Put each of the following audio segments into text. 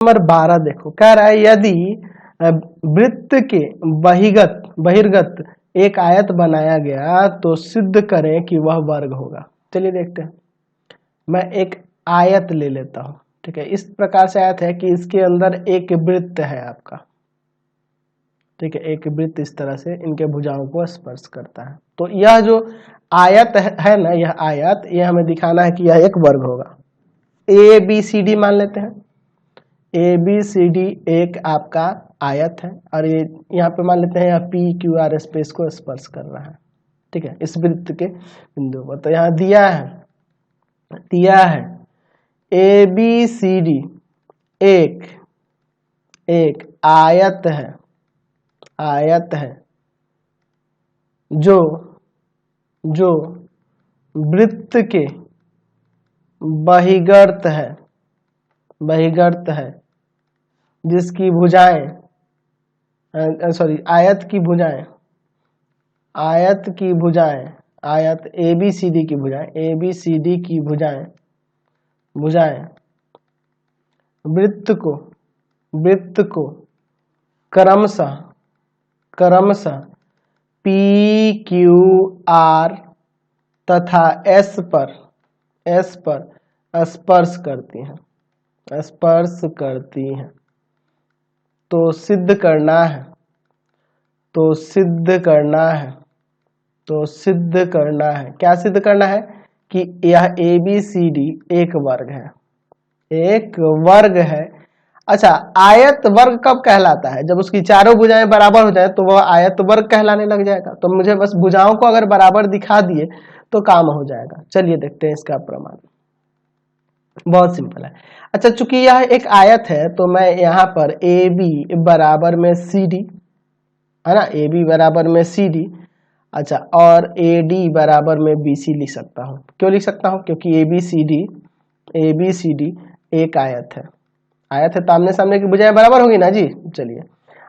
Number 12 देखो, कह रहा है यदि वृत्त के बहिर्गत एक आयत बनाया गया तो सिद्ध करें कि वह वर्ग होगा। चलिए देखते हैं। मैं एक आयत ले लेता हूं, ठीक है। इस प्रकार से आयत है कि इसके अंदर एक वृत्त है आपका, ठीक है। एक वृत्त इस तरह से इनके भुजाओं को स्पर्श करता है। तो यह जो आयत है ना, यह आयत, यह हमें दिखाना है कि यह एक वर्ग होगा। ए बी सी डी मान लेते हैं। ए बी सी डी एक आपका आयत है और ये यहाँ पे मान लेते हैं यह पी क्यू आर स्पेस को स्पर्श कर रहा है, ठीक है, इस वृत्त के बिंदु पर। तो यहाँ दिया है ए बी सी डी एक आयत है जो वृत्त के बहिर्गत है जिसकी भुजाएं आयत ए बी सी डी की भुजाएं वृत्त को क्रमशः पी क्यू आर तथा एस पर स्पर्श करती हैं। तो सिद्ध करना है। क्या सिद्ध करना है? कि यह ए बी सी डी एक वर्ग है। अच्छा, आयत वर्ग कब कहलाता है? जब उसकी चारों भुजाएं बराबर हो जाए तो वह आयत वर्ग कहलाने लग जाएगा। तो मुझे बस भुजाओं को अगर बराबर दिखा दिए तो काम हो जाएगा। चलिए देखते हैं इसका प्रमाण। बहुत सिंपल है। अच्छा, चूंकि यह एक आयत है तो मैं यहाँ पर ए बी बराबर में सी डी, है ना, ए बी बराबर में सी डी, अच्छा, और ए डी बराबर में बी सी लिख सकता हूँ। क्यों लिख सकता हूँ? क्योंकि ए बी सी डी एक आयत है तो आमने सामने की भुजाएं बराबर होगी ना जी। चलिए,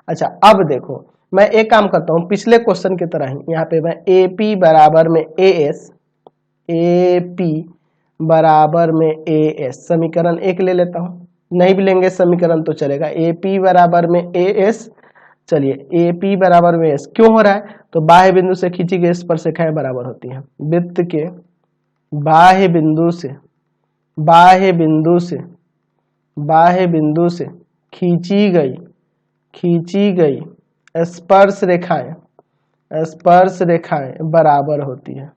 अच्छा, अब देखो मैं एक काम करता हूँ, पिछले क्वेश्चन की तरह ही यहाँ पे मैं ए पी बराबर में ए एस समीकरण एक ले लेता हूँ। नहीं भी लेंगे समीकरण तो चलेगा। ए पी बराबर में ए एस, चलिए ए पी बराबर में एस क्यों हो रहा है? तो बाह्य बिंदु से खींची गई स्पर्शरेखाएं बराबर होती हैं। वृत्त के बाह्य बिंदु से खींची गई स्पर्श रेखाएं बराबर होती हैं।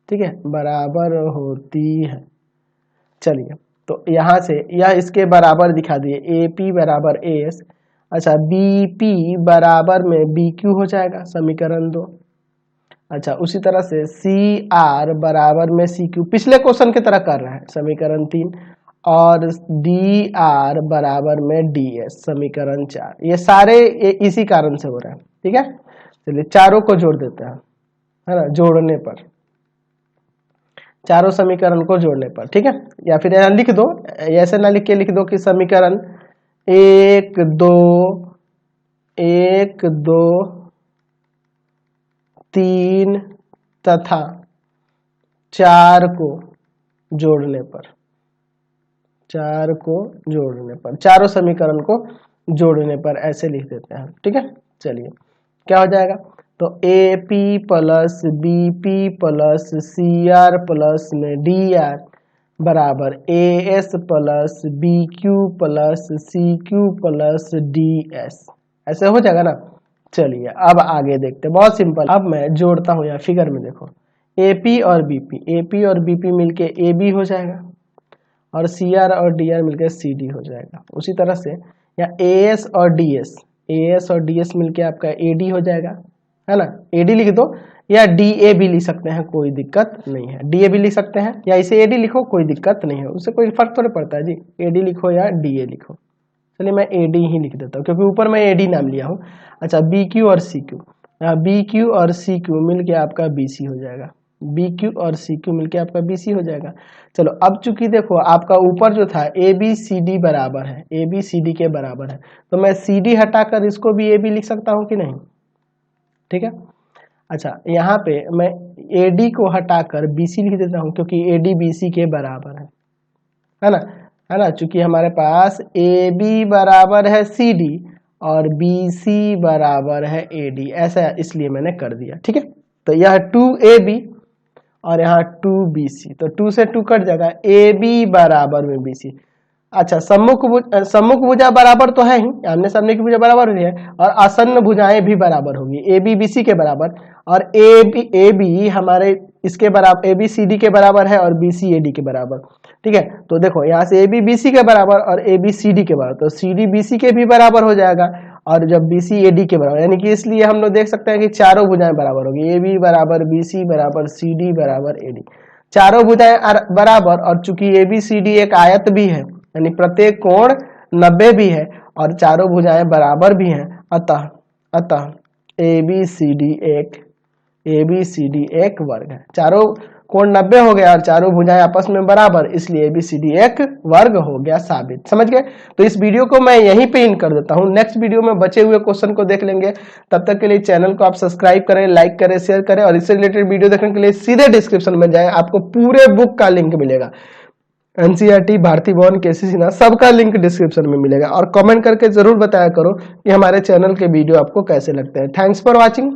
ठीक है, बराबर होती है। चलिए, तो यहाँ से यह इसके बराबर दिखा दिए, ए पी बराबर ए एस। अच्छा, बी पी बराबर में बी क्यू हो जाएगा, समीकरण 2। अच्छा, उसी तरह से सी आर बराबर में सी क्यू, पिछले क्वेश्चन की तरह कर रहा है, समीकरण 3। और डी आर बराबर में डी एस, समीकरण 4। ये सारे इसी कारण से हो रहा है। ठीक है, चलिए चारों को जोड़ देते हैं, है ना, जोड़ने पर, चारों समीकरण को जोड़ने पर। ठीक है, या फिर यहाँ लिख दो, ऐसे ना लिख के लिख दो कि समीकरण 1 2 3 तथा 4 को जोड़ने पर, चारों समीकरण को जोड़ने पर ऐसे लिख देते हैं। ठीक है, चलिए क्या हो जाएगा? तो A P plus B P plus C R plus में डी आर बराबर A S plus B Q plus C Q plus D S, ऐसे हो जाएगा ना। चलिए अब आगे देखते हैं, बहुत सिंपल। अब मैं जोड़ता हूँ, यहाँ फिगर में देखो, ए पी और बी पी मिलके ए बी हो जाएगा और सी आर और डी आर मिलकर सी डी हो जाएगा। उसी तरह से यहाँ ए एस और डी एस मिलके आपका ए डी हो जाएगा, है ना। ए डी लिख दो या डी ए भी लिख सकते हैं, कोई दिक्कत नहीं है। डी ए भी लिख सकते हैं या इसे ए डी लिखो, कोई दिक्कत नहीं है, उससे कोई फर्क थोड़ा पड़ता है जी। ए डी लिखो या डी ए लिखो, चलिए मैं ए डी ही लिख देता हूँ क्योंकि ऊपर मैं ए डी नाम लिया हूँ। अच्छा, बी क्यू और सी क्यू मिलके आपका बी सी हो जाएगा, BQ हो जाएगा। चलो, अब चूंकि देखो आपका ऊपर जो था ए बी सी डी बराबर है, ए बी सी डी के बराबर है, तो मैं सी डी हटाकर इसको भी ए बी लिख सकता हूँ कि नहीं? ठीक है, अच्छा यहाँ पे मैं AD को हटाकर BC लिख देता हूँ क्योंकि AD BC के बराबर है ना, चूंकि हमारे पास AB बराबर है CD और BC बराबर है AD, ऐसा इसलिए मैंने कर दिया। ठीक है, तो यह 2AB और यहाँ 2BC, तो 2 से 2 कट जाएगा, AB बराबर में BC। अच्छा, सम्मुख भुजा बराबर तो है ही, आमने सामने की भुजा बराबर हुई है, और आसन्न भुजाएं भी बराबर होगी, AB BC के बराबर, और AB हमारे इसके बराबर, AB CD के बराबर है और BC AD के बराबर। ठीक है, तो देखो यहाँ से AB BC के बराबर और AB CD के बराबर, तो CD BC के भी बराबर हो जाएगा, और जब BC AD के बराबर, यानी कि इसलिए हम लोग देख सकते हैं कि चारों भुजाएं बराबर होगी, AB बराबर BC बराबर CD बराबर AD, चारों भुजाएं बराबर। और चूंकि ABCD एक आयत भी है, यानी प्रत्येक कोण 90 भी है और चारों भुजाएं बराबर भी हैं, अतः ABCD एक वर्ग है। चारों कोण 90 हो गया और चारों भुजाएं आपस में बराबर, इसलिए ABCD एक वर्ग हो गया साबित। समझ गए? तो इस वीडियो को मैं यहीं पे इन कर देता हूं, नेक्स्ट वीडियो में बचे हुए क्वेश्चन को देख लेंगे। तब तक के लिए चैनल को आप सब्सक्राइब करें, लाइक करें, शेयर करें, और इससे रिलेटेड वीडियो देखने के लिए सीधे डिस्क्रिप्शन में जाएं, आपको पूरे बुक का लिंक मिलेगा, NCERT, भारती भवन, KC सिन्हा, सबका लिंक डिस्क्रिप्शन में मिलेगा। और कमेंट करके जरूर बताया करो कि हमारे चैनल के वीडियो आपको कैसे लगते हैं। Thanks for watching.